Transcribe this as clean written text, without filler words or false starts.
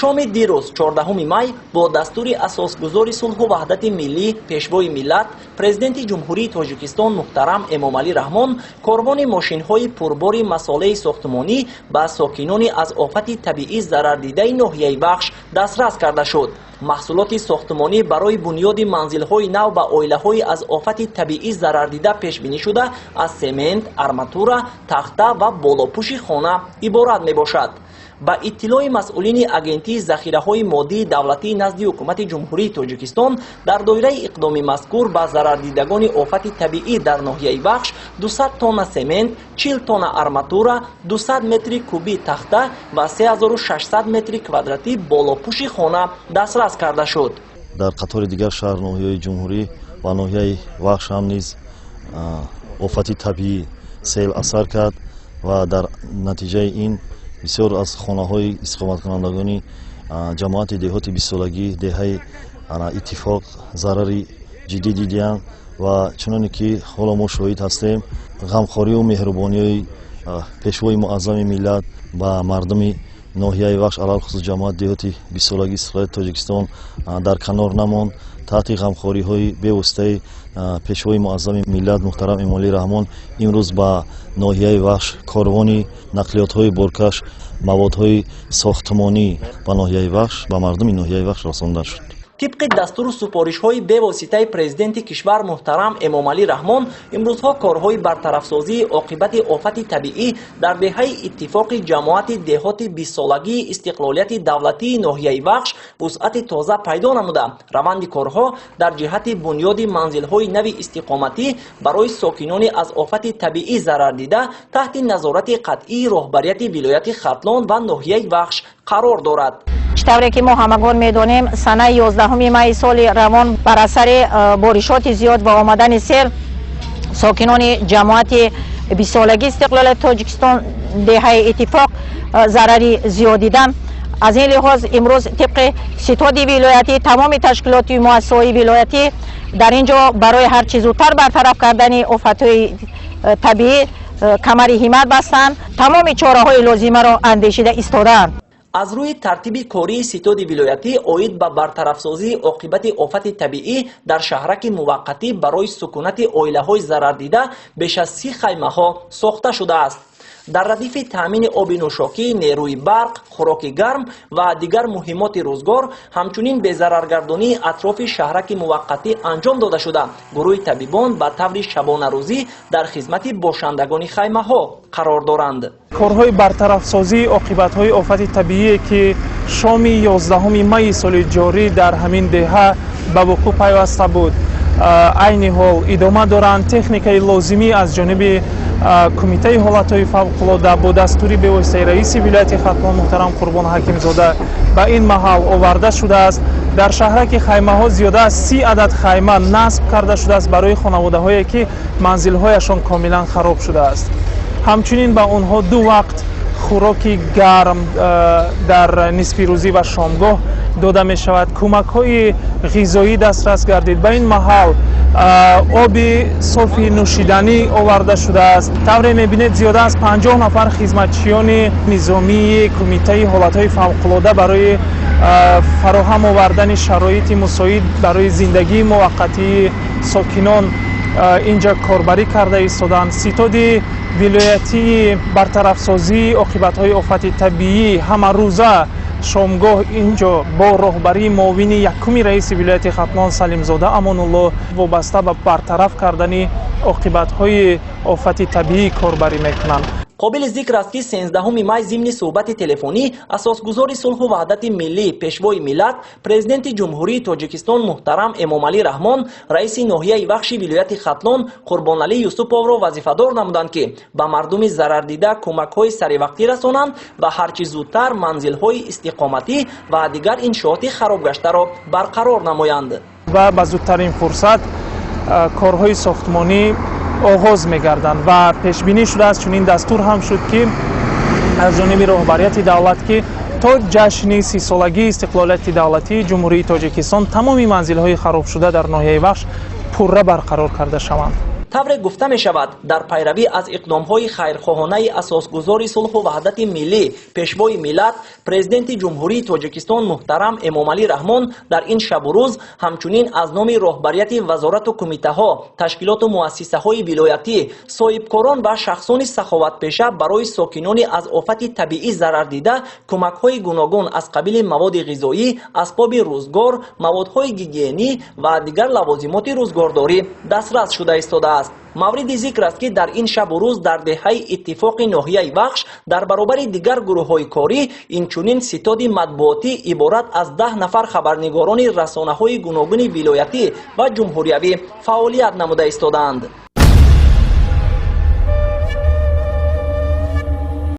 шоми дирӯз 14 май бо дастури асосгузори сулҳу ваҳдати миллӣ пешвои миллат президенти ҷумҳурии Тоҷикистон муҳтарам Эмомалӣ Раҳмон корвони мошинҳои пурбори масолеҳи сохтмонӣ ба сокинони аз офати табиӣ зарардидаи ноҳияи Вахш дастрас карда шуд. маҳсулоти сохтмонӣ барои бунёди манзилҳои нав ба оилаҳои аз офати табиӣ зарардида пешбинӣ шуда аз семент, арматура, тахта ва болопӯши хона иборат мебошад. ба иттилои масъулини агентии захираҳои моддии давлатии назди ҳукумати ҷумҳурии Тоҷикистон дар доираи иқдоми мазкур ба зарардидагони офати табиӣ дар ноҳияи Вахш 200 тонна семент, 40 тонна арматура, 200 метри куби тахта ва 3600 метри квадратӣ болопӯши хона дастрас карда шуд. дар қатори дигар шаҳрноҳияи ҷумҳурӣ ва ноҳияи Вахш ҳам низ офати табиӣ сел асар кард ва дар натиҷаи ин бисёр аз хонаҳои истиқоматкунандагони ҷамоати деҳоти бистсолагӣ деҳаи иттифоқ зарари ҷиддӣ дидиянд ва чуноне ки ҳоло мо шоҳид ҳастем ғамхорию меҳрубонии пешвои муаззами миллат ба мардуми ноҳияи Вахш алалхусус ҷамоати деҳоти бистсолагии Истиқлолияти Тоҷикистон дар канор намонд. таҳти ғамхориҳои бевоситаи пешвои муаззами миллат муҳтарам Эмомалӣ Раҳмон имрӯз ба ноҳияи Вахш корвони нақлиётҳои боркаш маводҳои сохтмонӣ ба ноҳияи Вахш ба мардуми ноҳияи Вахш расонда шуд. طبق دستور سپارش‌های بواسطه پرزیدنت کشور محترم امامعلی رحمان امروزها کارهای برطرفسازی عاقبت آفت طبیعی در دهه اتفاق جماعت دهات 20 سالگی استقلالیت دولتی ناحیه بخش وسعت تازه پیدا نموده. روند کارها در جهت بنیاد منزل‌های نوی استقامتی برای ساکنان از آفت طبیعی ضرر دیده تحت نظارت قطعی رهبریت ولایت ختلان و ناحیه بخش قرار دارد. طوری که ما همگان میدانیم سنه 11 مای سال روان بر اثر بارشات زیاد و آمدن سیل ساکنان جماعت 20 سالگی استقلال تاجیکستان دهه اتفاق ضرری زیاد دیدن. از این لحاظ امروز طبق ستاد ولایتی تمام تشکیلات مؤسسه‌های ولایتی در اینجا برای هر چیز زودتر برطرف کردن آفت‌های طبیعی کمر همت بستند. تمام چاره‌های لازمه را اندیشیده ایستادند. از روی ترتیب کاری ستاد ولایتی اوید به برطرفسازی عاقبت آفت طبیعی در شهرک موقتی برای سکونت عائله‌های ضرر دیده بیش از 30 خیمه‌ها ساخته شده است. در ردیف تامین آب نوشاکی، نیروی برق، خوراک گرم و دیگر مهمات روزگار همچنین به ضررگردانی اطراف شهرک موقتی انجام داده شده. گروه طبیبان به طور شبانه روزی در خدمت باشندگان خیمه ها قرار دارند. کارهای برطرفسازی عاقبت‌های آفت طبیعی که شام 11 مای سال جاری در همین دهه به وقوع پیوسته بود عین حال ادامه دارند. تکنیکای لازمی از جانب کمیته حالت‌های فوق‌العاده با دستوری به واسطه رئیس ولایت ختلان محترم قربان حکیم‌زاده به این محل آورده شده است. در شهرک خیمه‌ها زیاده از 30 عدد خیمه نصب کرده شده است برای خانواده‌هایی که منزل‌هایشان کاملا خراب شده است. همچنین به آنها 2 وقت خوراک گرم در نصف روزی و شامگاه داده می شود. کمک های غذایی دسترس گردید. به این محل آب صاف نوشیدنی آورده شده است. طوری می بینید زیاده از 50 نفر خدمتچیان نظامی کمیته حالت‌های فوق‌العاده برای فراهم آوردن شرایط مساعد برای زندگی موقتی ساکنان اینجا کاربری کرده ایستادند. ستاد ولایتی برطرفسازی عاقبت‌های آفت طبیعی همه روزه شامگاه اینجا با راهبری معاون یکم رئیس ولایت ختلان سلیمزاده امان‌الله وابسته به برطرف کردن عاقبت‌های آفت طبیعی کاربری میکنند. قابل ذکر است که 13 مای ضمن صحبت تلفنی اساسگزار صلح و وحدت ملی پیشوای ملت پرزیدنت جمهوری تاجیکستان محترم امامعلی رحمان رئیس ناحیه بخش ولایت ختلان قربانعلی یوسفov را وظیفه‌دار نمودند که به مردم ضرر دیده کمک‌های سریع رسانند و هرچه زودتر منزل‌های استقامتی و دیگر انشاءات خراب گشته را برقرار نمایند و به زودترین فرصت کارهای ساختمانی آغاز می‌گردند و پیش بینی شده است. چون این دستور هم شد که از جانب رهبریت دولت که تا جشن 30 سالگی استقلالیت دولتی جمهوری تاجیکستان تمامی منزل‌های خراب شده در ناحیه بخش پوره برقرار کرده شوند. тавре гуфта мешавад дар пайравӣ аз иқдомҳои хайрхоҳонаи асосгузори сулҳу ваҳдати миллӣ пешвои миллат президенти ҷумҳурии тоҷикистон муҳтарам эмомалӣ раҳмон дар ин шабу рӯз ҳамчунин аз номи роҳбарияти вазорату кумитаҳо ташкилоту муассисаҳои вилоятӣ соҳибкорон ва шахсони саховатпеша барои сокинони аз офати табиӣ зарардида кӯмакҳои гуногун аз қабили маводи ғизоӣ, асбоби рӯзгор, маводҳои гигиенӣ ва дигар лавозимоти рӯзгордорӣ дастрас шуда истодааст. мавриди зикр аст ки дар ин шабу рӯз дар деҳаи иттифоқи ноҳияи Вахш дар баробари дигар гурӯҳҳои корӣ инчунин ситоди матбуотӣ иборат аз 10 нафар хабарнигорони расонаҳои гуногуни вилоятӣ ва ҷумҳуриявӣ фаъолият намуда истодаанд.